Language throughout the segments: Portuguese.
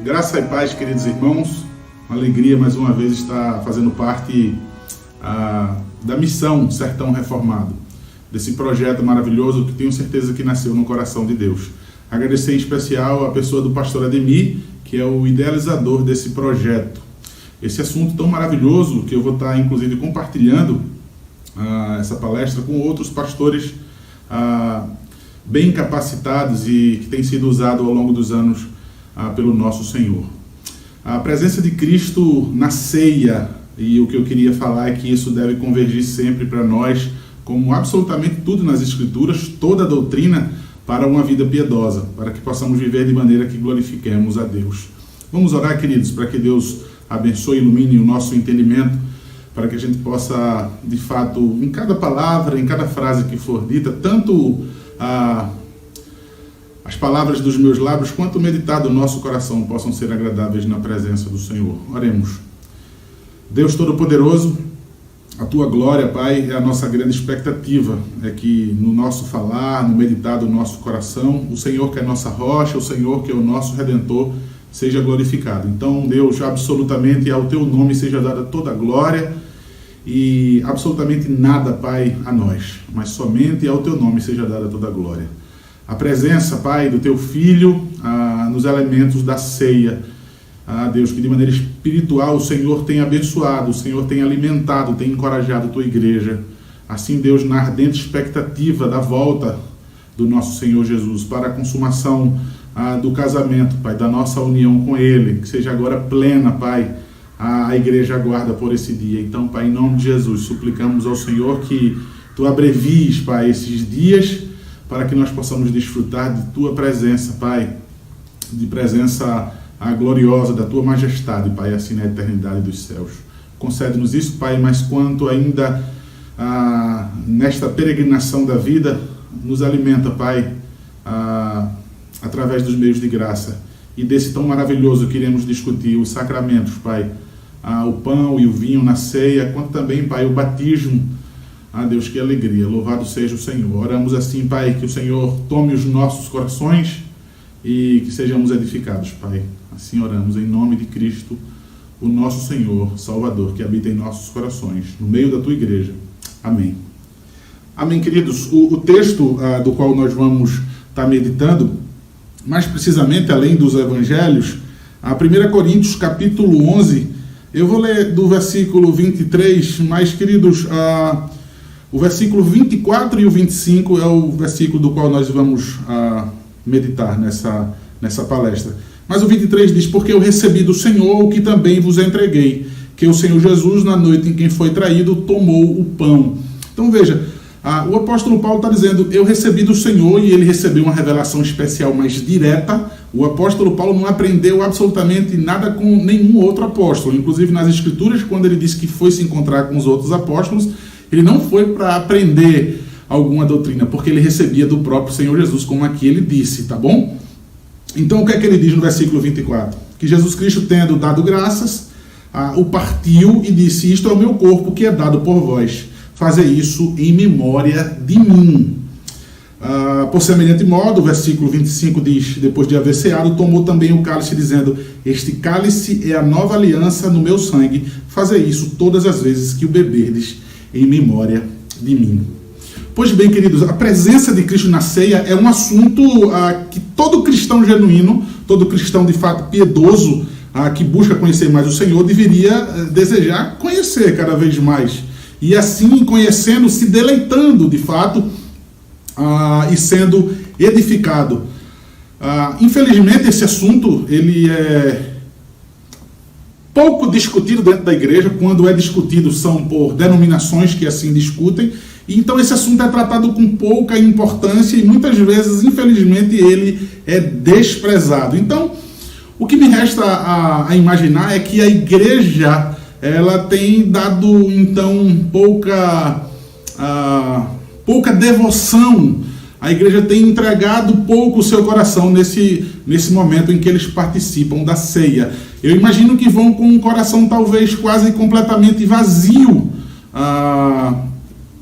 Graça e paz, queridos irmãos. Uma alegria mais uma vez estar fazendo parte da missão Sertão Reformado, desse projeto maravilhoso que tenho certeza que nasceu no coração de Deus. Agradecer em especial a pessoa do pastor Ademir, que é o idealizador desse projeto. Esse assunto tão maravilhoso que eu vou estar inclusive compartilhando essa palestra com outros pastores bem capacitados e que tem sido usado ao longo dos anos pelo nosso Senhor. A presença de Cristo na ceia, e o que eu queria falar é que isso deve convergir sempre para nós, como absolutamente tudo nas Escrituras, toda a doutrina, para uma vida piedosa, para que possamos viver de maneira que glorifiquemos a Deus. Vamos orar, queridos, para que Deus abençoe e ilumine o nosso entendimento, para que a gente possa, de fato, em cada palavra, em cada frase que for dita, tanto as palavras dos meus lábios, quanto o meditar do nosso coração possam ser agradáveis na presença do Senhor. Oremos. Deus Todo-Poderoso, a Tua glória, Pai, é a nossa grande expectativa. É que no nosso falar, no meditar do nosso coração, o Senhor que é nossa rocha, o Senhor que é o nosso Redentor, seja glorificado. Então, Deus, absolutamente ao Teu nome seja dada toda a glória e absolutamente nada, Pai, a nós, mas somente ao Teu nome seja dada toda a glória. A presença, Pai, do Teu Filho nos elementos da ceia. Deus, que de maneira espiritual o Senhor tem abençoado, o Senhor tem alimentado, tem encorajado a Tua igreja. Assim, Deus, na ardente expectativa da volta do nosso Senhor Jesus para a consumação do casamento, Pai, da nossa união com Ele, que seja agora plena, Pai, a igreja aguarda por esse dia. Então, Pai, em nome de Jesus, suplicamos ao Senhor que Tu abrevies, Pai, esses dias, para que nós possamos desfrutar de Tua presença, Pai, de presença gloriosa da Tua majestade, Pai, assim na eternidade dos céus. Concede-nos isso, Pai, mas quanto ainda nesta peregrinação da vida, nos alimenta, Pai, através dos meios de graça. E desse tão maravilhoso que iremos discutir, os sacramentos, Pai, o pão e o vinho na ceia, quanto também, Pai, o batismo. Deus, que alegria, louvado seja o Senhor. Oramos assim, Pai, que o Senhor tome os nossos corações e que sejamos edificados, Pai. Assim oramos em nome de Cristo, o nosso Senhor, Salvador, que habita em nossos corações, no meio da Tua igreja. Amém. Amém, queridos. O texto do qual nós vamos estar meditando, mais precisamente, além dos evangelhos, a 1 Coríntios, capítulo 11, eu vou ler do versículo 23, mas, queridos, o versículo 24 e o 25 é o versículo do qual nós vamos meditar nessa palestra. Mas o 23 diz: porque eu recebi do Senhor o que também vos entreguei, que o Senhor Jesus, na noite em que foi traído, tomou o pão. Então veja, o apóstolo Paulo está dizendo: eu recebi do Senhor, e ele recebeu uma revelação especial, mais direta. O apóstolo Paulo não aprendeu absolutamente nada com nenhum outro apóstolo. Inclusive nas Escrituras, quando ele disse que foi se encontrar com os outros apóstolos, ele não foi para aprender alguma doutrina, porque ele recebia do próprio Senhor Jesus, como aqui ele disse, tá bom? Então o que é que ele diz no versículo 24? Que Jesus Cristo, tendo dado graças, o partiu e disse: isto é o meu corpo que é dado por vós, fazer isso em memória de mim. Por semelhante modo, o versículo 25 diz: depois de haver ceado, tomou também o cálice, dizendo: este cálice é a nova aliança no meu sangue, fazer isso todas as vezes que o beberdes em memória de mim. Pois bem, queridos, a presença de Cristo na ceia é um assunto que todo cristão genuíno, todo cristão de fato piedoso, que busca conhecer mais o Senhor, deveria desejar conhecer cada vez mais. E assim, conhecendo, se deleitando de fato e sendo edificado. Infelizmente, esse assunto ele é pouco discutido dentro da igreja. Quando é discutido, são por denominações que assim discutem. Então esse assunto é tratado com pouca importância e muitas vezes, infelizmente, ele é desprezado. Então, o que me resta a imaginar é que a igreja ela tem dado, então, pouca devoção. A igreja tem entregado pouco o seu coração nesse momento em que eles participam da ceia. Eu imagino que vão com um coração talvez quase completamente vazio,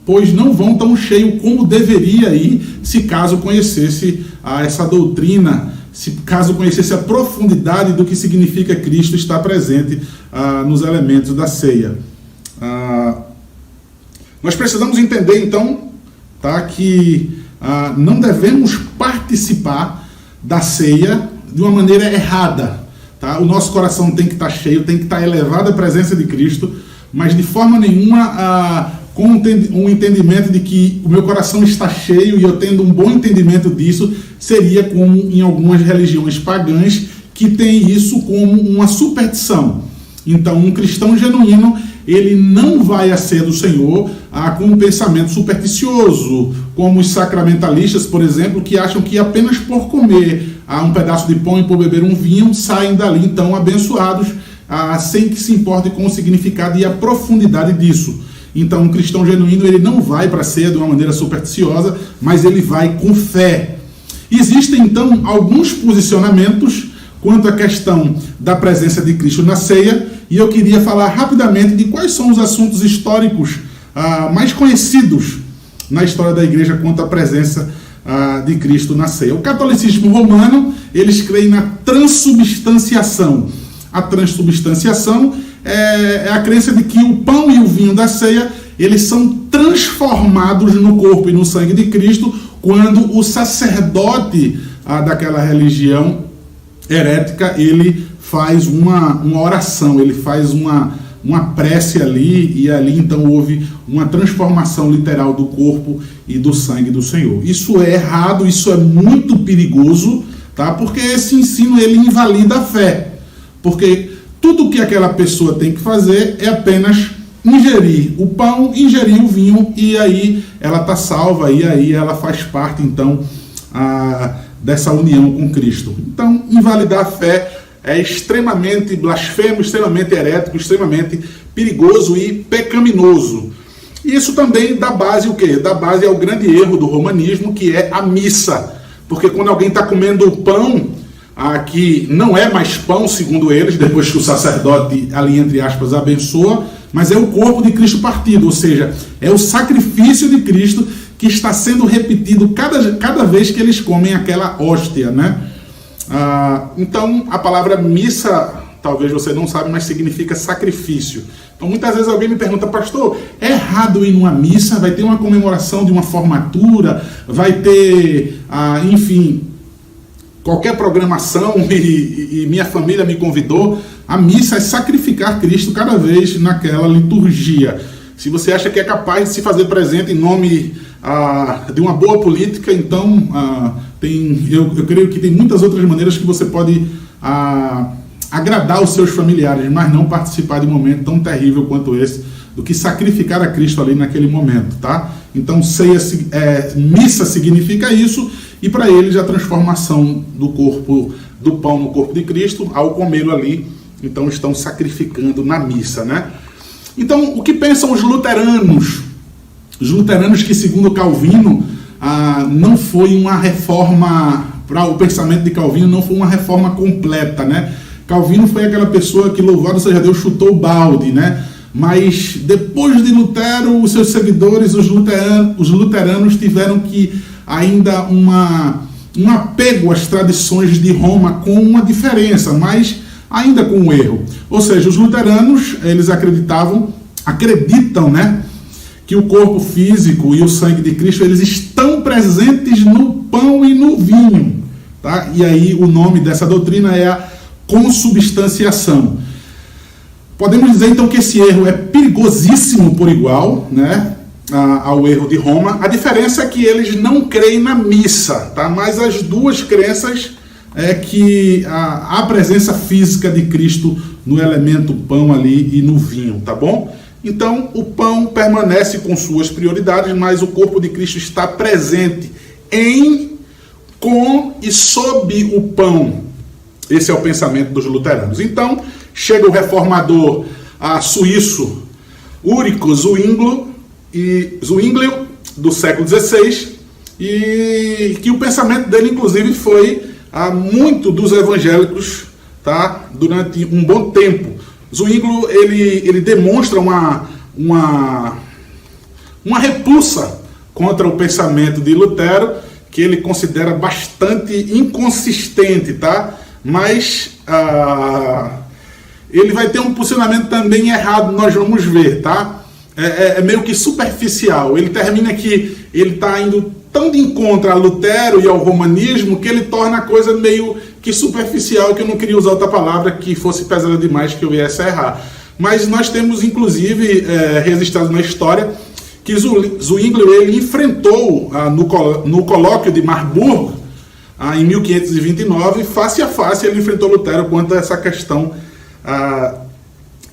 pois não vão tão cheio como deveria ir, se caso conhecesse essa doutrina caso conhecesse a profundidade do que significa Cristo estar presente nos elementos da ceia. Nós precisamos entender, então, tá, que não devemos participar da ceia de uma maneira errada. Tá? O nosso coração tem que estar cheio, tem que estar elevado à presença de Cristo, mas de forma nenhuma com um entendimento de que o meu coração está cheio e eu tendo um bom entendimento disso, seria como em algumas religiões pagãs que tem isso como uma superstição. Então, um cristão genuíno, ele não vai à ceia do Senhor com um pensamento supersticioso, como os sacramentalistas, por exemplo, que acham que apenas por comer um pedaço de pão e por beber um vinho, saem dali então abençoados, sem que se importe com o significado e a profundidade disso. Então, um cristão genuíno, ele não vai para a ceia de uma maneira supersticiosa, mas ele vai com fé. Existem, então, alguns posicionamentos quanto à questão da presença de Cristo na ceia, e eu queria falar rapidamente de quais são os assuntos históricos mais conhecidos na história da igreja quanto à presença de Cristo na ceia. O catolicismo romano, eles creem na transubstanciação. A transubstanciação é a crença de que o pão e o vinho da ceia, eles são transformados no corpo e no sangue de Cristo quando o sacerdote daquela religião herética, ele faz uma oração, ele faz uma prece ali, e ali então houve uma transformação literal do corpo e do sangue do Senhor. Isso é errado, isso é muito perigoso, tá? Porque esse ensino, ele invalida a fé. Porque tudo que aquela pessoa tem que fazer é apenas ingerir o pão, ingerir o vinho, e aí ela está salva, e aí ela faz parte, então, dessa união com Cristo. Então, invalidar a fé é extremamente blasfemo, extremamente herético, extremamente perigoso e pecaminoso. Isso também dá base o quê? Dá base ao grande erro do romanismo, que é a missa. Porque quando alguém está comendo o pão, que não é mais pão, segundo eles, depois que o sacerdote, ali entre aspas, abençoa, mas é o corpo de Cristo partido, ou seja, é o sacrifício de Cristo que está sendo repetido cada vez que eles comem aquela hóstia, né? Então, a palavra missa, talvez você não sabe, mas significa sacrifício. Então, muitas vezes alguém me pergunta, pastor, é errado ir numa missa? Vai ter uma comemoração de uma formatura? Vai ter, enfim, qualquer programação e minha família me convidou? A missa é sacrificar Cristo cada vez naquela liturgia. Se você acha que é capaz de se fazer presente em nome de uma boa política, então eu creio que tem muitas outras maneiras que você pode agradar os seus familiares, mas não participar de um momento tão terrível quanto esse, do que sacrificar a Cristo ali naquele momento, tá? Então, missa significa isso, e para eles a transformação do corpo, do pão no corpo de Cristo, ao comê-lo ali, então estão sacrificando na missa, né? Então, o que pensam os luteranos? Os luteranos que, segundo Calvino, não foi uma reforma, para o pensamento de Calvino, não foi uma reforma completa, né? Calvino foi aquela pessoa que, louvado seja Deus, chutou o balde, né? Mas depois de Lutero, os seus seguidores, os luteranos tiveram que ainda um apego às tradições de Roma, com uma diferença, mas ainda com um erro. Ou seja, os luteranos, eles acreditam, né, que o corpo físico e o sangue de Cristo, eles estão presentes no pão e no vinho, tá? E aí o nome dessa doutrina é a consubstanciação. Podemos dizer então que esse erro é perigosíssimo por igual, né, ao erro de Roma. A diferença é que eles não creem na missa, tá? Mas as duas crenças é que a presença física de Cristo no elemento pão ali e no vinho, tá bom? Então, o pão permanece com suas prioridades, mas o corpo de Cristo está presente em, com e sob o pão. Esse é o pensamento dos luteranos. Então, chega o reformador suíço Ulrico Zwinglio, do século XVI, e que o pensamento dele, inclusive, foi muito dos evangélicos, tá? Durante um bom tempo. Zwinglio, ele demonstra uma repulsa contra o pensamento de Lutero, que ele considera bastante inconsistente, tá? Mas ele vai ter um posicionamento também errado, nós vamos ver, tá? É meio que superficial. Ele termina que ele está indo tão de encontro a Lutero e ao romanismo que ele torna a coisa meio que superficial, que eu não queria usar outra palavra que fosse pesada demais, que eu viesse a errar. Mas nós temos, inclusive, registrado na história que Zwinglio ele enfrentou no colóquio de Marburgo, em 1529, face a face, ele enfrentou Lutero quanto a essa questão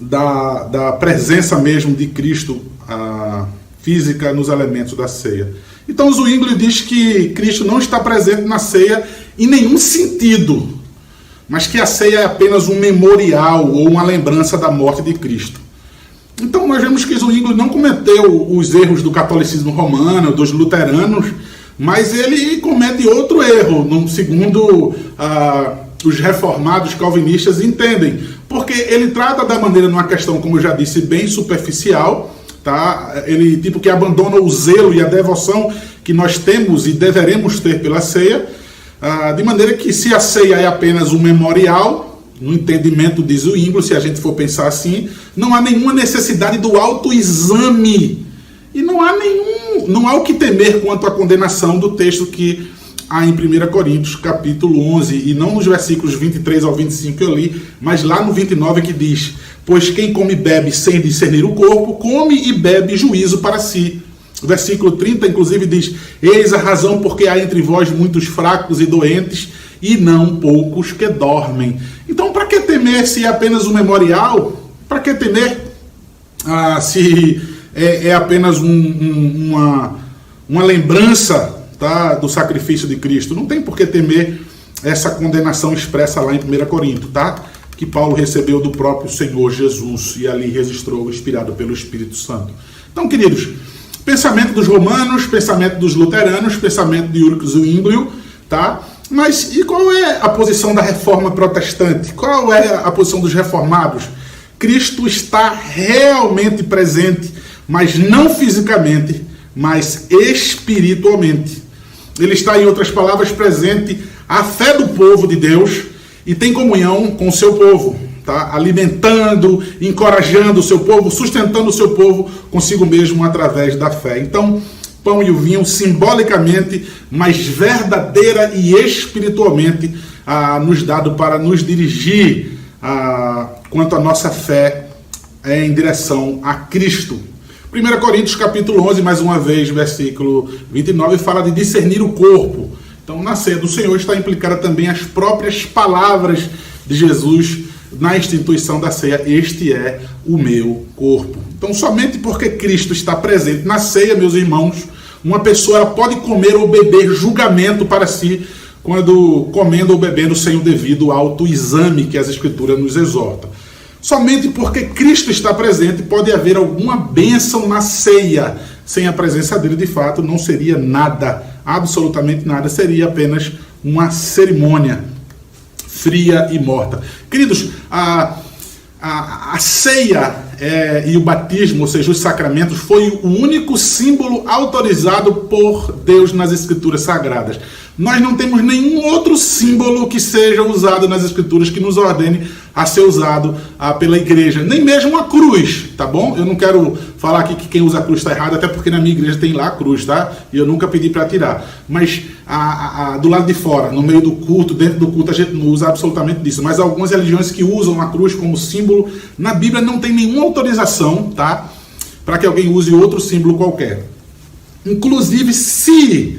da presença mesmo de Cristo física nos elementos da ceia. Então Zwinglio diz que Cristo não está presente na ceia em nenhum sentido, mas que a ceia é apenas um memorial ou uma lembrança da morte de Cristo. Então nós vemos que Zwinglio não cometeu os erros do catolicismo romano, dos luteranos, mas ele comete outro erro, segundo os reformados calvinistas entendem, porque ele trata da maneira, numa questão, como eu já disse, bem superficial, tá? Ele tipo que abandona o zelo e a devoção que nós temos e deveremos ter pela ceia, de maneira que se a ceia é apenas um memorial, no entendimento de Zwinglio, se a gente for pensar assim, não há nenhuma necessidade do autoexame e não há o que temer quanto à condenação do texto que há em 1 Coríntios capítulo 11, e não nos versículos 23 ao 25 que eu li, mas lá no 29 que diz: pois quem come e bebe sem discernir o corpo, come e bebe juízo para si. O versículo 30 inclusive diz: eis a razão porque há entre vós muitos fracos e doentes, e não poucos que dormem. Então, para que temer se é apenas um memorial? Para que temer se é apenas uma lembrança, tá, do sacrifício de Cristo? Não tem por que temer essa condenação expressa lá em 1 Coríntios, tá? Que Paulo recebeu do próprio Senhor Jesus e ali registrou, inspirado pelo Espírito Santo. Então, queridos, pensamento dos romanos, pensamento dos luteranos, pensamento de Ulrich Zwinglio, tá? Mas e qual é a posição da reforma protestante? Qual é a posição dos reformados? Cristo está realmente presente, mas não fisicamente, mas espiritualmente. Ele está, em outras palavras, presente à fé do povo de Deus e tem comunhão com o seu povo, tá? Alimentando, encorajando o seu povo, sustentando o seu povo consigo mesmo através da fé. Então, pão e o vinho, simbolicamente, mas verdadeira e espiritualmente, nos dado para nos dirigir quanto à nossa fé em direção a Cristo. 1 Coríntios capítulo 11, mais uma vez, versículo 29, fala de discernir o corpo. Então, na ceia do Senhor está implicada também as próprias palavras de Jesus na instituição da ceia: este é o meu corpo. Então, somente porque Cristo está presente na ceia, meus irmãos, uma pessoa ela pode comer ou beber julgamento para si, quando comendo ou bebendo sem o devido autoexame que as Escrituras nos exortam. Somente porque Cristo está presente pode haver alguma bênção na ceia. Sem a presença dele, de fato, não seria nada, absolutamente nada, seria apenas uma cerimônia fria e morta. Queridos, a ceia e o batismo, ou seja, os sacramentos, foi o único símbolo autorizado por Deus nas Escrituras Sagradas. Nós não temos nenhum outro símbolo que seja usado nas Escrituras que nos ordene a ser usado pela igreja. Nem mesmo a cruz, tá bom? Eu não quero falar aqui que quem usa a cruz está errado, até porque na minha igreja tem lá a cruz, tá? E eu nunca pedi para tirar. Mas do lado de fora, no meio do culto, dentro do culto, a gente não usa absolutamente disso. Mas algumas religiões que usam a cruz como símbolo, na Bíblia não tem nenhuma autorização, tá? Para que alguém use outro símbolo qualquer. Inclusive, se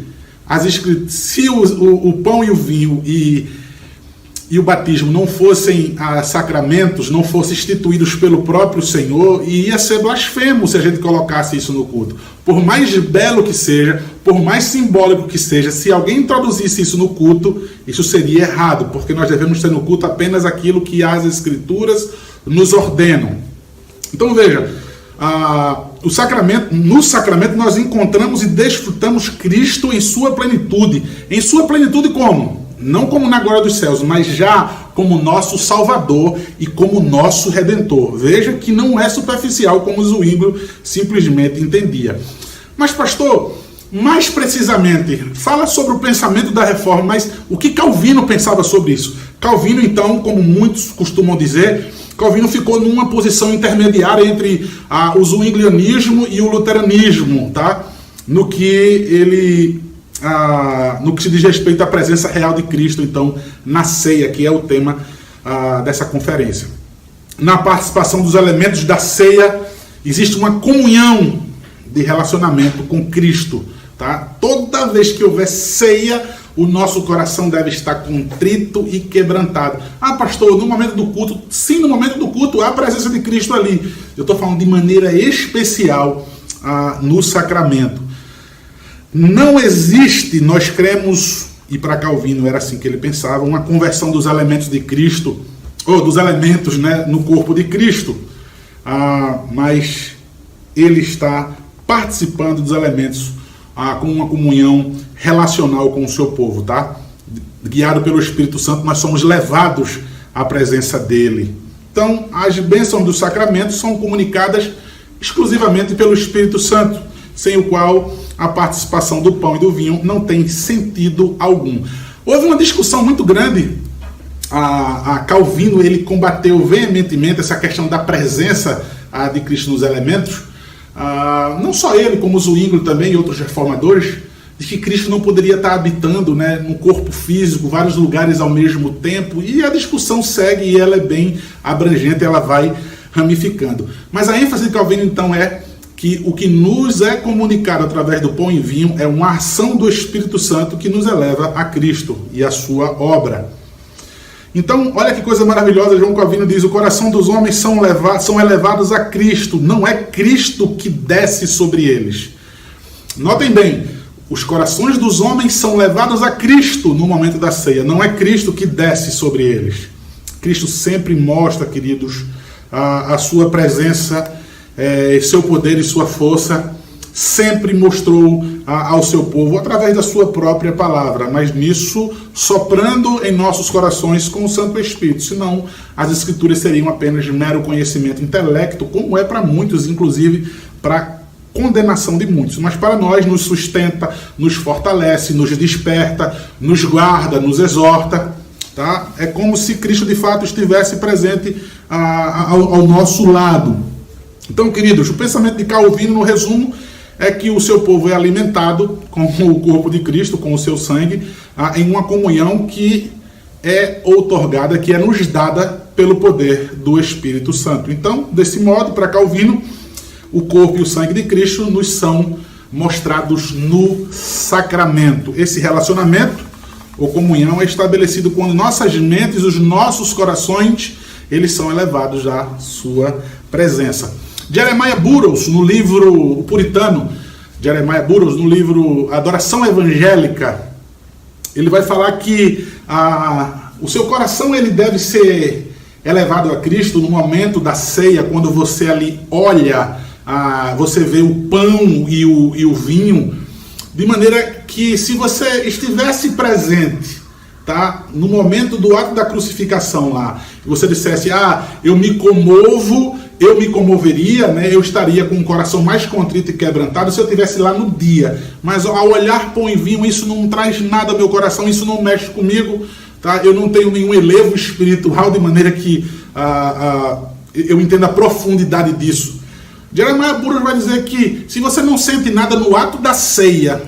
o pão e o vinho e o batismo não fossem sacramentos, não fossem instituídos pelo próprio Senhor, ia ser blasfemo se a gente colocasse isso no culto. Por mais belo que seja, por mais simbólico que seja, se alguém introduzisse isso no culto, isso seria errado, porque nós devemos ter no culto apenas aquilo que as Escrituras nos ordenam. Então veja, no sacramento nós encontramos e desfrutamos Cristo em sua plenitude. Em sua plenitude como? Não como na glória dos céus, mas já como nosso Salvador e como nosso Redentor. Veja que não é superficial como Zwinglio simplesmente entendia. Mas pastor, mais precisamente, fala sobre o pensamento da reforma, mas o que Calvino pensava sobre isso? Calvino, então, como muitos costumam dizer, Calvino ficou numa posição intermediária entre o zwinglianismo e o luteranismo, tá? No que se diz respeito à presença real de Cristo, então, na ceia, que é o tema dessa conferência. Na participação dos elementos da ceia, existe uma comunhão de relacionamento com Cristo, tá? Toda vez que houver ceia, o nosso coração deve estar contrito e quebrantado. Pastor, no momento do culto, sim, no momento do culto há a presença de Cristo ali. Eu estou falando de maneira especial no sacramento. Não existe, nós cremos, e para Calvino era assim que ele pensava, uma conversão dos elementos de Cristo, ou dos elementos, né, no corpo de Cristo, mas ele está participando dos elementos com uma comunhão relacional com o seu povo, tá? Guiado pelo Espírito Santo, nós somos levados à presença dele. Então, as bênçãos dos sacramentos são comunicadas exclusivamente pelo Espírito Santo, sem o qual a participação do pão e do vinho não tem sentido algum. Houve uma discussão muito grande. Calvino, ele combateu veementemente essa questão da presença de Cristo nos elementos. Não só ele, como o Zwingli também e outros reformadores, de que Cristo não poderia estar habitando, né, no corpo físico, vários lugares ao mesmo tempo, e a discussão segue e ela é bem abrangente, ela vai ramificando. Mas a ênfase de Calvino, então, é que o que nos é comunicado através do pão e vinho é uma ação do Espírito Santo que nos eleva a Cristo e a sua obra. Então, olha que coisa maravilhosa, João Calvino diz: o coração dos homens são elevados a Cristo, não é Cristo que desce sobre eles. Notem bem, os corações dos homens são levados a Cristo no momento da ceia, não é Cristo que desce sobre eles. Cristo sempre mostra, queridos, a sua presença, seu poder e sua força, sempre mostrou ao seu povo através da sua própria palavra, mas nisso soprando em nossos corações com o Santo Espírito, senão as Escrituras seriam apenas mero conhecimento intelecto, como é para muitos, inclusive para condenação de muitos, mas para nós nos sustenta, nos fortalece, nos desperta, nos guarda, nos exorta, tá? É como se Cristo de fato estivesse presente ao nosso lado. Então, queridos, o pensamento de Calvino, no resumo, é que o seu povo é alimentado com o corpo de Cristo, com o seu sangue, em uma comunhão que é outorgada, que é nos dada pelo poder do Espírito Santo. Então, desse modo, para Calvino, o corpo e o sangue de Cristo nos são mostrados no sacramento. Esse relacionamento ou comunhão é estabelecido quando nossas mentes, os nossos corações, eles são elevados à sua presença. Jeremiah Burroughs, no livro O Puritano, Jeremiah Burroughs, no livro Adoração Evangélica, ele vai falar que o seu coração ele deve ser elevado a Cristo no momento da ceia, quando você ali olha, você vê o pão e o vinho, de maneira que se você estivesse presente, tá, no momento do ato da crucificação lá, e você dissesse, eu me comovo, eu me comoveria, né? Eu estaria com o coração mais contrito e quebrantado se eu estivesse lá no dia. Mas ao olhar pão e vinho, isso não traz nada ao meu coração, isso não mexe comigo, tá? Eu não tenho nenhum elevo espiritual, de maneira que eu entendo a profundidade disso. Jeremiah Burroughs vai dizer que se você não sente nada no ato da ceia,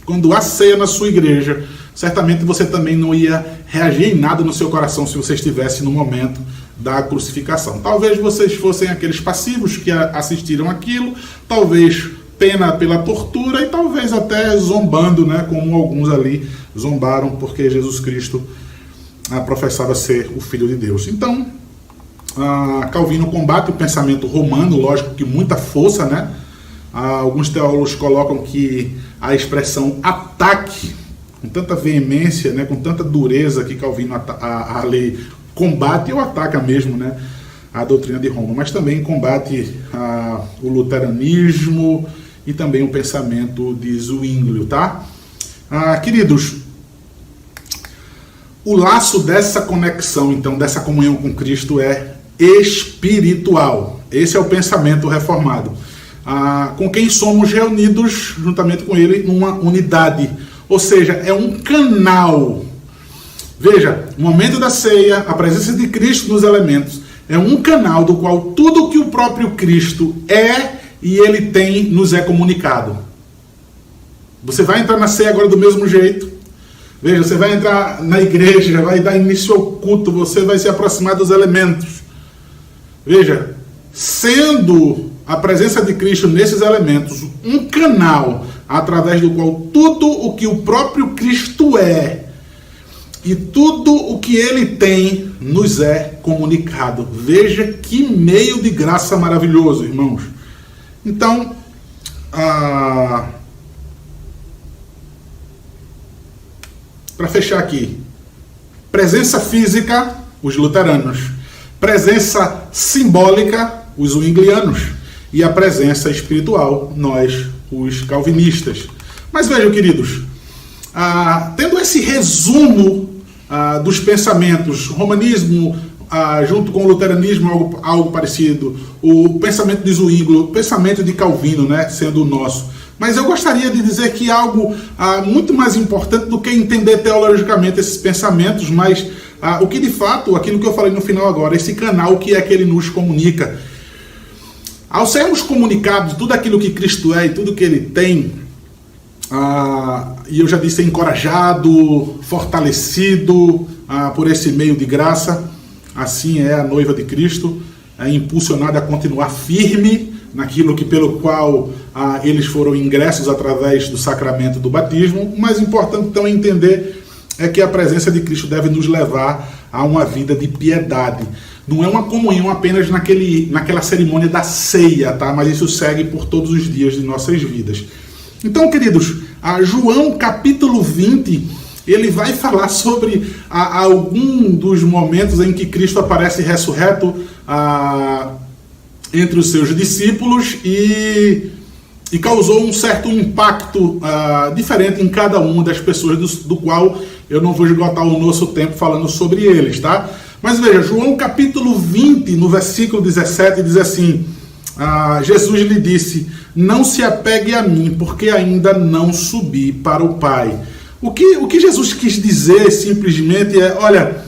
quando há ceia na sua igreja, certamente você também não ia reagir em nada no seu coração se você estivesse no momento da crucificação. Talvez vocês fossem aqueles passivos que assistiram aquilo, talvez pena pela tortura e talvez até zombando, né, como alguns ali zombaram porque Jesus Cristo professava ser o Filho de Deus. Então, Calvino combate o pensamento romano, lógico que muita força, né? Alguns teólogos colocam que a expressão ataque, com tanta veemência, né, com tanta dureza que Calvino a lei combate ou ataca mesmo, né, a doutrina de Roma, mas também combate o luteranismo e também o pensamento de Zwingli, tá? Queridos, o laço dessa conexão, então, dessa comunhão com Cristo é espiritual. Esse é o pensamento reformado. com quem somos reunidos juntamente com Ele numa unidade. Ou seja, é um canal. Veja, o momento da ceia, a presença de Cristo nos elementos, é um canal do qual tudo que o próprio Cristo é e Ele tem nos é comunicado. Você vai entrar na ceia agora do mesmo jeito. Veja, você vai entrar na igreja, vai dar início ao culto, você vai se aproximar dos elementos. Veja, sendo a presença de Cristo nesses elementos um canal através do qual tudo o que o próprio Cristo é e tudo o que Ele tem nos é comunicado. Veja que meio de graça maravilhoso, irmãos. Então, para fechar aqui, presença física, os luteranos, presença simbólica, os zwinglianos, e a presença espiritual, nós, os calvinistas. Mas vejam, queridos, tendo esse resumo dos pensamentos, romanismo junto com o luteranismo, algo parecido, o pensamento de Zwinglio, o pensamento de Calvino, né, sendo o nosso. Mas eu gostaria de dizer que algo muito mais importante do que entender teologicamente esses pensamentos, mas o que de fato, aquilo que eu falei no final agora, esse canal que é que Ele nos comunica. Ao sermos comunicados tudo aquilo que Cristo é e tudo que Ele tem, e eu já disse, encorajado, fortalecido por esse meio de graça, assim é a noiva de Cristo, é impulsionada a continuar firme naquilo que pelo qual eles foram ingressos através do sacramento do batismo. O mais importante então é entender que a presença de Cristo deve nos levar a uma vida de piedade. Não é uma comunhão apenas naquela cerimônia da ceia, tá? Mas isso segue por todos os dias de nossas vidas. Então, queridos, João capítulo 20, ele vai falar sobre algum dos momentos em que Cristo aparece ressurreto entre os seus discípulos e causou um certo impacto diferente em cada uma das pessoas, do qual eu não vou esgotar o nosso tempo falando sobre eles, tá? Mas veja, João capítulo 20, no versículo 17, diz assim, Jesus lhe disse, não se apegue a mim, porque ainda não subi para o Pai. O que Jesus quis dizer simplesmente é, olha,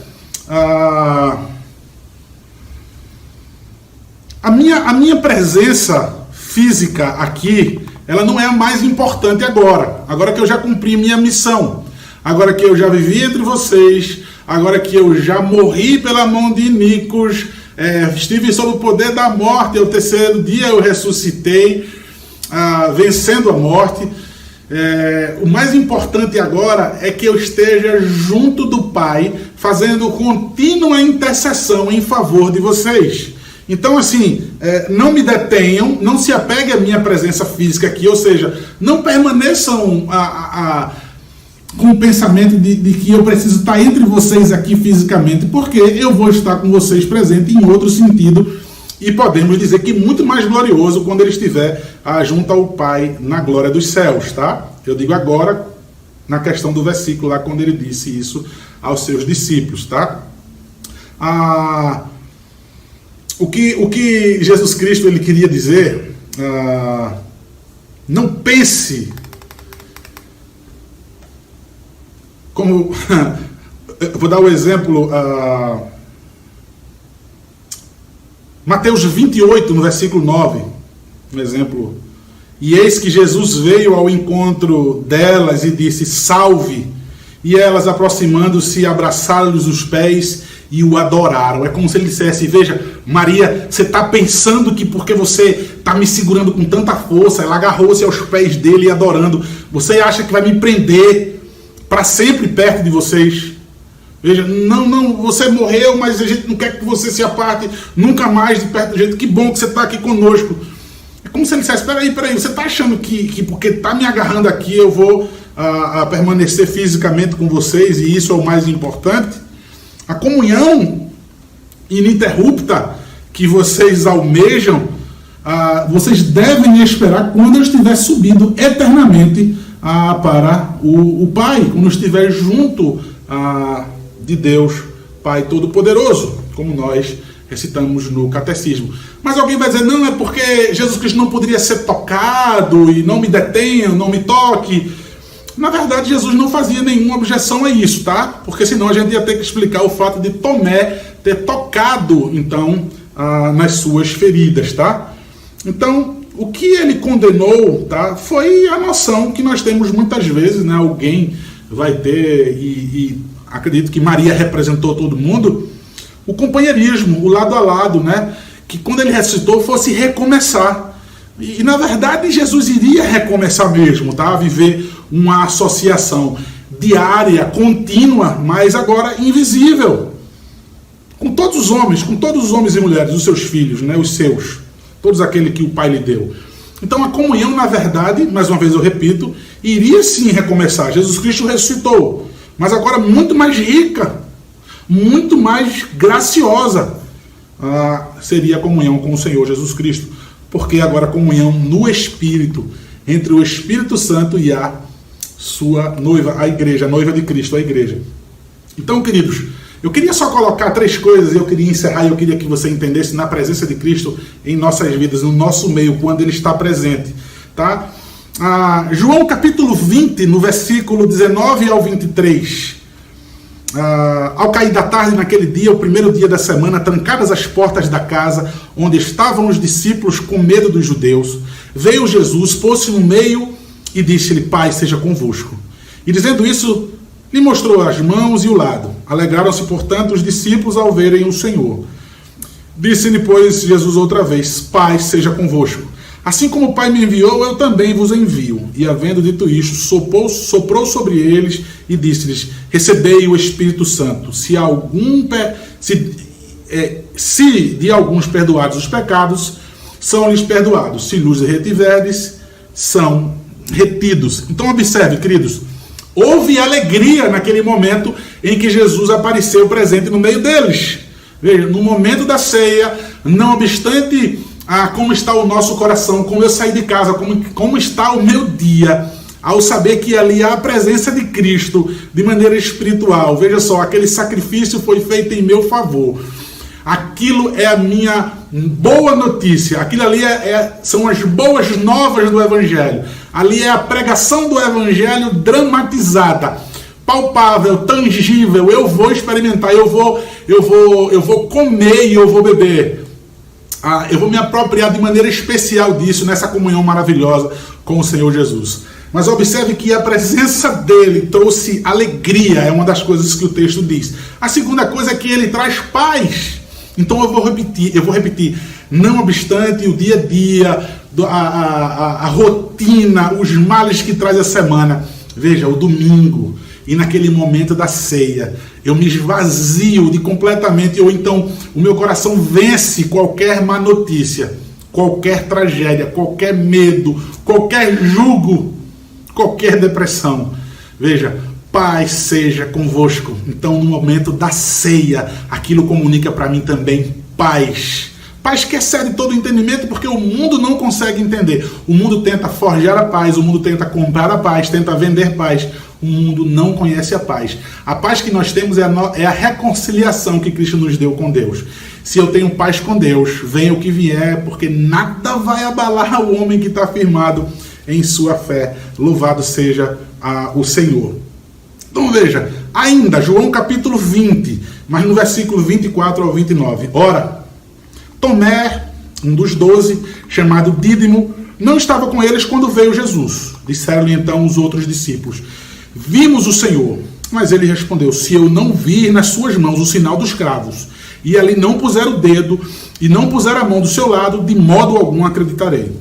a minha presença física aqui, ela não é a mais importante agora. Agora que eu já cumpri minha missão. Agora que eu já vivi entre vocês. Agora que eu já morri pela mão de iníquos. Estive sob o poder da morte. Ao terceiro dia eu ressuscitei, vencendo a morte. O mais importante agora é que eu esteja junto do Pai, fazendo contínua intercessão em favor de vocês. Então, assim, não me detenham, não se apegue à minha presença física aqui, ou seja, não permaneçam com o pensamento de que eu preciso estar entre vocês aqui fisicamente, porque eu vou estar com vocês presente em outro sentido, e podemos dizer que muito mais glorioso quando ele estiver junto ao Pai na glória dos céus, tá? Eu digo agora, na questão do versículo lá, quando ele disse isso aos seus discípulos, tá? O que Jesus Cristo ele queria dizer, não pense como, eu vou dar o exemplo, Mateus 28, no versículo 9, um exemplo, e eis que Jesus veio ao encontro delas e disse, salve, e elas aproximando-se, abraçaram-lhes os pés e o adoraram. É como se ele dissesse, veja, Maria, você está pensando que porque você está me segurando com tanta força, ela agarrou-se aos pés dele e adorando, você acha que vai me prender para sempre perto de vocês? Veja, não, você morreu, mas a gente não quer que você se aparte nunca mais de perto da gente. Que bom que você está aqui conosco. É como se ele dissesse, peraí, você está achando que porque está me agarrando aqui eu vou permanecer fisicamente com vocês e isso é o mais importante? A comunhão ininterrupta que vocês almejam, vocês devem esperar quando eu estiver subindo eternamente para o Pai, quando eu estiver junto de Deus, Pai Todo-Poderoso, como nós recitamos no catecismo. Mas alguém vai dizer, não, é porque Jesus Cristo não poderia ser tocado, e não me detenha, não me toque. Na verdade, Jesus não fazia nenhuma objeção a isso, tá? Porque senão a gente ia ter que explicar o fato de Tomé ter tocado, então, nas suas feridas, tá? Então, o que ele condenou, tá, foi a noção que nós temos muitas vezes, né? Alguém vai ter, e acredito que Maria representou todo mundo, o companheirismo, o lado a lado, né? Que quando ele ressuscitou fosse recomeçar. E na verdade Jesus iria recomeçar mesmo, tá? Viver uma associação diária, contínua, mas agora invisível. Com todos os homens e mulheres, os seus filhos, né? Os seus, todos aqueles que o Pai lhe deu. Então a comunhão, na verdade, mais uma vez eu repito, iria sim recomeçar. Jesus Cristo ressuscitou, mas agora muito mais rica, muito mais graciosa seria a comunhão com o Senhor Jesus Cristo, porque agora a comunhão no Espírito, entre o Espírito Santo e a sua noiva, a igreja, a noiva de Cristo, a igreja. Então, queridos, eu queria só colocar 3 coisas, eu queria encerrar, e eu queria que você entendesse na presença de Cristo em nossas vidas, no nosso meio, quando Ele está presente, tá? João capítulo 20, no versículo 19 ao 23. Ao cair da tarde naquele dia, o primeiro dia da semana, trancadas as portas da casa onde estavam os discípulos com medo dos judeus, veio Jesus, pôs-se no meio e disse-lhe, Pai, seja convosco. E dizendo isso, lhe mostrou as mãos e o lado. Alegraram-se, portanto, os discípulos ao verem o Senhor. Disse-lhe, pois, Jesus outra vez, Pai, seja convosco. Assim como o Pai me enviou, eu também vos envio. E havendo dito isto, soprou sobre eles e disse-lhes, recebei o Espírito Santo. Se de alguns perdoados os pecados, são-lhes perdoados. Se lhes retiverdes, são retidos. Então observe, queridos, houve alegria naquele momento em que Jesus apareceu presente no meio deles. Veja, no momento da ceia, não obstante como está o nosso coração, como eu saí de casa, como está o meu dia, ao saber que ali há a presença de Cristo de maneira espiritual. Veja só, aquele sacrifício foi feito em meu favor. Aquilo é a minha boa notícia. Aquilo ali são as boas novas do Evangelho. Ali é a pregação do Evangelho dramatizada, palpável, tangível. Eu vou experimentar, eu vou comer e eu vou beber. Eu vou me apropriar de maneira especial disso, nessa comunhão maravilhosa com o Senhor Jesus. Mas observe que a presença dele trouxe alegria, é uma das coisas que o texto diz. A segunda coisa é que ele traz paz. Então eu vou repetir, não obstante o dia a dia, a rotina, os males que traz a semana. Veja, o domingo, e naquele momento da ceia, eu me esvazio de completamente, ou então o meu coração vence qualquer má notícia, qualquer tragédia, qualquer medo, qualquer jugo, qualquer depressão. Veja, paz seja convosco. Então, no momento da ceia, aquilo comunica para mim também paz. Paz que excede todo o entendimento, porque o mundo não consegue entender. O mundo tenta forjar a paz, o mundo tenta comprar a paz, tenta vender paz. O mundo não conhece a paz. A paz que nós temos é a reconciliação que Cristo nos deu com Deus. Se eu tenho paz com Deus, venha o que vier, porque nada vai abalar o homem que está firmado em sua fé. Louvado seja o Senhor. Então veja, ainda, João capítulo 20, mas no versículo 24 ao 29. Ora, Tomé, um dos 12, chamado Dídimo, não estava com eles quando veio Jesus. Disseram-lhe então os outros discípulos, vimos o Senhor. Mas ele respondeu, se eu não vir nas suas mãos o sinal dos cravos, e ali não puser o dedo, e não puser a mão do seu lado, de modo algum acreditarei.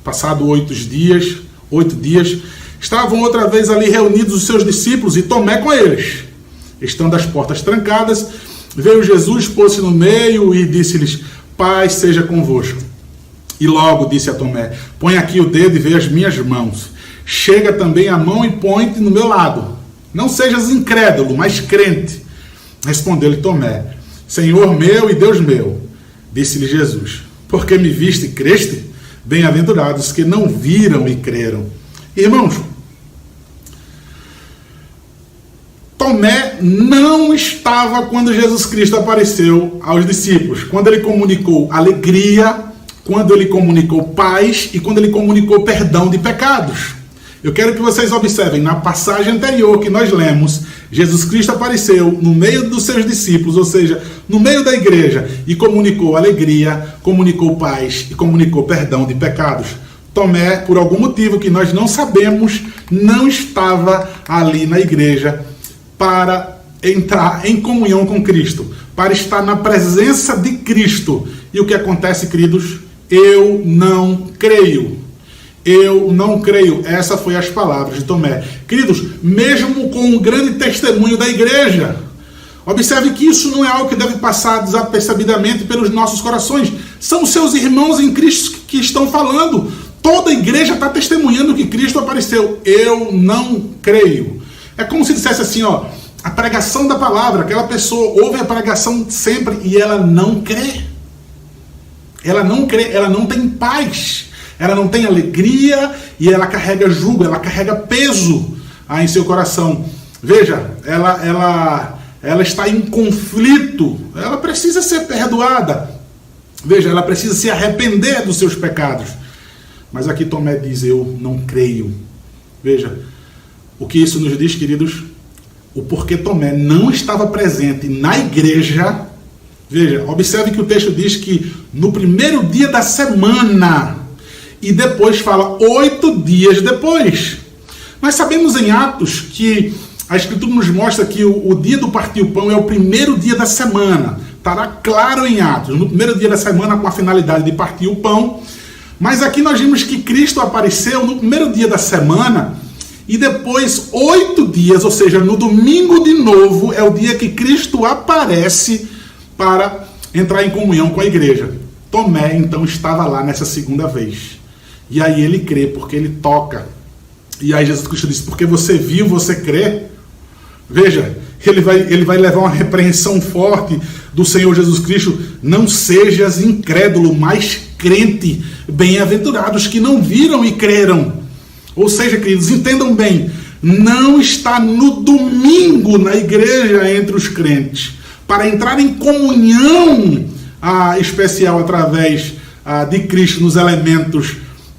Passado 8 dias, estavam outra vez ali reunidos os seus discípulos, e Tomé com eles. Estando as portas trancadas, veio Jesus, pôs-se no meio e disse-lhes, paz seja convosco. E logo disse a Tomé, põe aqui o dedo e vê as minhas mãos. Chega também a mão e põe-te no meu lado. Não sejas incrédulo, mas crente. Respondeu-lhe Tomé, Senhor meu e Deus meu. Disse-lhe Jesus, porque me viste e creste? Bem-aventurados que não viram e creram. Irmãos, Tomé não estava quando Jesus Cristo apareceu aos discípulos, quando ele comunicou alegria, quando ele comunicou paz e quando ele comunicou perdão de pecados. Eu quero que vocês observem, na passagem anterior que nós lemos, Jesus Cristo apareceu no meio dos seus discípulos, ou seja, no meio da igreja, e comunicou alegria, comunicou paz e comunicou perdão de pecados. Tomé, por algum motivo que nós não sabemos, não estava ali na igreja para entrar em comunhão com Cristo, para estar na presença de Cristo. E o que acontece, queridos? Eu não creio. Eu não creio. Essa foi as palavras de Tomé. Queridos, mesmo com um grande testemunho da igreja, observe que isso não é algo que deve passar desapercebidamente pelos nossos corações. São seus irmãos em Cristo que estão falando. Toda a igreja está testemunhando que Cristo apareceu. Eu não creio. É como se dissesse assim, ó, a pregação da palavra, aquela pessoa ouve a pregação sempre e ela não crê. Ela não crê, ela não tem paz, ela não tem alegria e ela carrega jugo, ela carrega peso em seu coração. Veja, ela está em conflito, ela precisa ser perdoada. Veja, ela precisa se arrepender dos seus pecados. Mas aqui Tomé diz, eu não creio. Veja, o que isso nos diz, queridos? O porquê Tomé não estava presente na igreja. Veja, observe que o texto diz que no primeiro dia da semana, e depois fala 8 dias depois. Nós sabemos em Atos que a Escritura nos mostra que o dia do partir o pão é o primeiro dia da semana. Estará claro em Atos, no primeiro dia da semana, com a finalidade de partir o pão. Mas aqui nós vimos que Cristo apareceu no primeiro dia da semana e depois 8 dias, ou seja, no domingo de novo, é o dia que Cristo aparece para entrar em comunhão com a igreja. Tomé, então, estava lá nessa segunda vez. E aí ele crê, porque ele toca. E aí Jesus Cristo disse, porque você viu, você crê? Veja, ele vai levar uma repreensão forte do Senhor Jesus Cristo. Não sejas incrédulo, mas crente. Bem-aventurados que não viram e creram. Ou seja, queridos, entendam bem, não está no domingo na igreja entre os crentes. Para entrar em comunhão especial através de Cristo nos elementos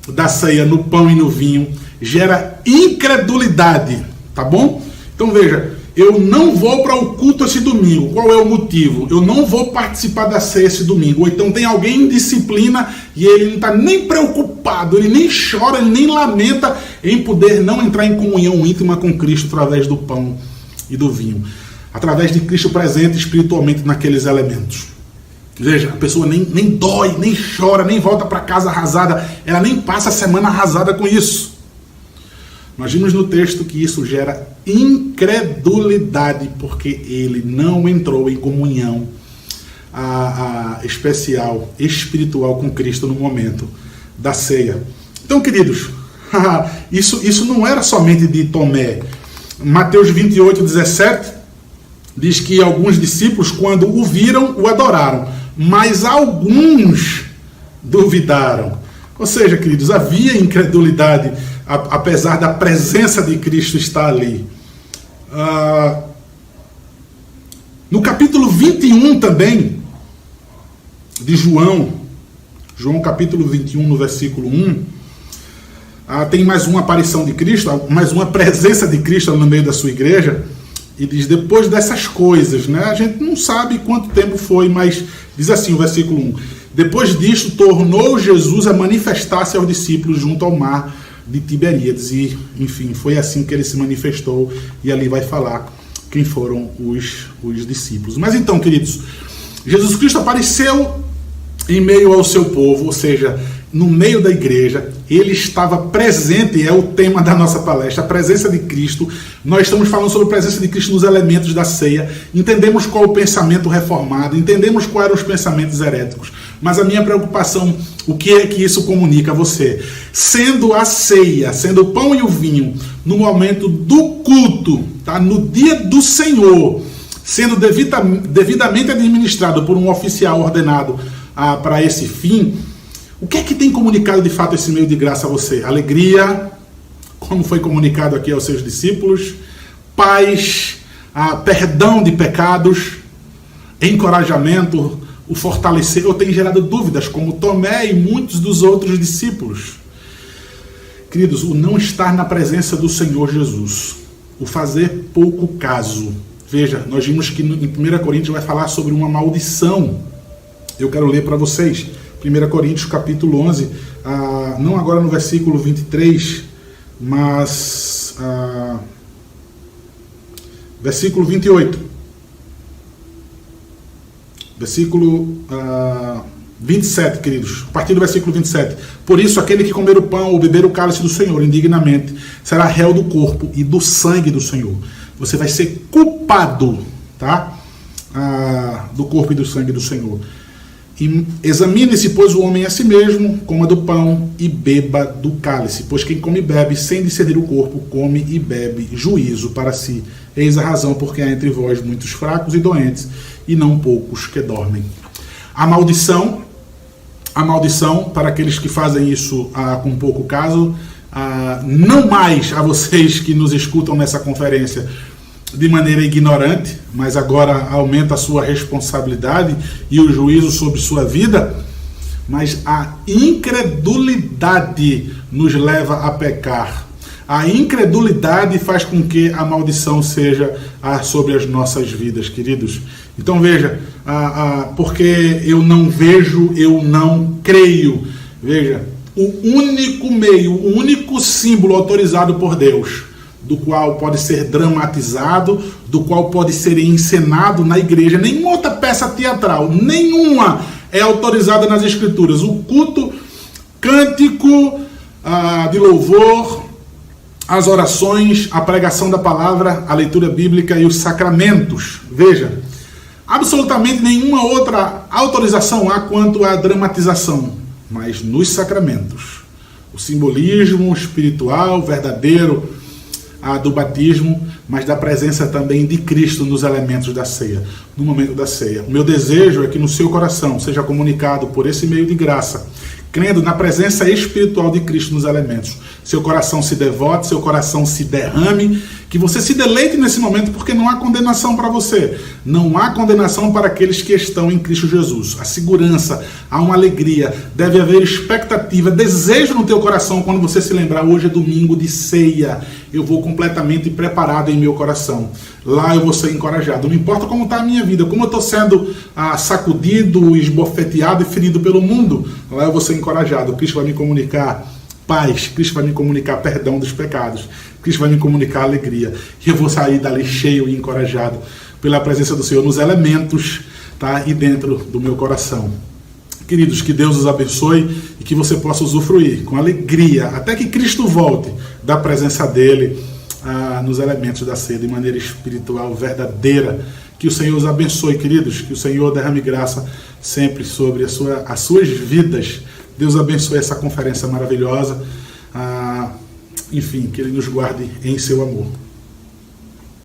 da ceia, no pão e no vinho, gera incredulidade, tá bom? Então veja, eu não vou para o culto esse domingo. Qual é o motivo? Eu não vou participar da ceia esse domingo. Ou então tem alguém em disciplina e ele não está nem preocupado, ele nem chora, ele nem lamenta em poder não entrar em comunhão íntima com Cristo através do pão e do vinho. Através de Cristo presente espiritualmente naqueles elementos. Veja, a pessoa nem dói, nem chora, nem volta para casa arrasada. Ela nem passa a semana arrasada com isso. Nós vimos no texto que isso gera incredulidade, porque ele não entrou em comunhão especial, espiritual com Cristo no momento da ceia. Então, queridos, isso não era somente de Tomé. Mateus 28, 17 diz que alguns discípulos, quando o viram, o adoraram, mas alguns duvidaram. Ou seja, queridos, havia incredulidade, apesar da presença de Cristo estar ali. No capítulo 21 também, de João capítulo 21, no versículo 1, tem mais uma aparição de Cristo, mais uma presença de Cristo no meio da sua igreja, e diz, depois dessas coisas, né? A gente não sabe quanto tempo foi, mas diz assim o versículo 1, depois disto tornou Jesus a manifestar-se aos discípulos junto ao mar de Tiberíades, e enfim, foi assim que ele se manifestou, e ali vai falar quem foram os discípulos. Mas então, queridos, Jesus Cristo apareceu em meio ao seu povo, ou seja, no meio da igreja, ele estava presente, é o tema da nossa palestra, a presença de Cristo. Nós estamos falando sobre a presença de Cristo nos elementos da ceia, entendemos qual é o pensamento reformado, entendemos quais eram os pensamentos heréticos, mas a minha preocupação, o que é que isso comunica a você? Sendo a ceia, sendo o pão e o vinho, no momento do culto, tá? No dia do Senhor, sendo devidamente administrado por um oficial ordenado para esse fim, o que é que tem comunicado de fato esse meio de graça a você? Alegria, como foi comunicado aqui aos seus discípulos, paz, perdão de pecados, encorajamento, o fortalecer, ou tem gerado dúvidas, como Tomé e muitos dos outros discípulos. Queridos, o não estar na presença do Senhor Jesus, o fazer pouco caso. Veja, nós vimos que em 1 Coríntios vai falar sobre uma maldição. Eu quero ler para vocês, 1 Coríntios capítulo 11, não agora no versículo 23, mas versículo 28. Versículo 27, queridos. A partir do versículo 27. Por isso, aquele que comer o pão ou beber o cálice do Senhor indignamente será réu do corpo e do sangue do Senhor. Você vai ser culpado, tá? Do corpo e do sangue do Senhor. E examine-se, pois, o homem a si mesmo, coma do pão e beba do cálice. Pois quem come e bebe, sem discernir o corpo, come e bebe juízo para si. Eis a razão porque há entre vós muitos fracos e doentes, e não poucos que dormem. A maldição para aqueles que fazem isso com pouco caso, não mais a vocês que nos escutam nessa conferência de maneira ignorante, mas agora aumenta a sua responsabilidade e o juízo sobre sua vida, mas a incredulidade nos leva a pecar. A incredulidade faz com que a maldição seja sobre as nossas vidas, queridos. Então veja, porque eu não vejo, eu não creio. Veja, o único meio, o único símbolo autorizado por Deus, do qual pode ser dramatizado, do qual pode ser encenado na igreja, nenhuma outra peça teatral, nenhuma é autorizada nas Escrituras. O culto, cântico de louvor, as orações, a pregação da palavra, a leitura bíblica e os sacramentos. Veja, absolutamente nenhuma outra autorização há quanto à dramatização, mas nos sacramentos. O simbolismo espiritual, verdadeiro, do batismo, mas da presença também de Cristo nos elementos da ceia, no momento da ceia. O meu desejo é que no seu coração seja comunicado por esse meio de graça, crendo na presença espiritual de Cristo nos elementos. Seu coração se devote, seu coração se derrame, que você se deleite nesse momento, porque não há condenação para você. Não há condenação para aqueles que estão em Cristo Jesus. A segurança, há uma alegria, deve haver expectativa, desejo no teu coração quando você se lembrar, hoje é domingo de ceia. Eu vou completamente preparado em meu coração. Lá eu vou ser encorajado. Não importa como está a minha vida, como eu estou sendo sacudido, esbofeteado e ferido pelo mundo, lá eu vou ser encorajado. Cristo vai me comunicar paz, Cristo vai me comunicar perdão dos pecados, Cristo vai me comunicar alegria. E eu vou sair dali cheio e encorajado pela presença do Senhor nos elementos, tá? E dentro do meu coração. Queridos, que Deus os abençoe e que você possa usufruir com alegria, até que Cristo volte, da presença dele nos elementos da ceia, de maneira espiritual, verdadeira. Que o Senhor os abençoe, queridos, que o Senhor derrame graça sempre sobre as suas vidas. Deus abençoe essa conferência maravilhosa. Enfim, que Ele nos guarde em seu amor.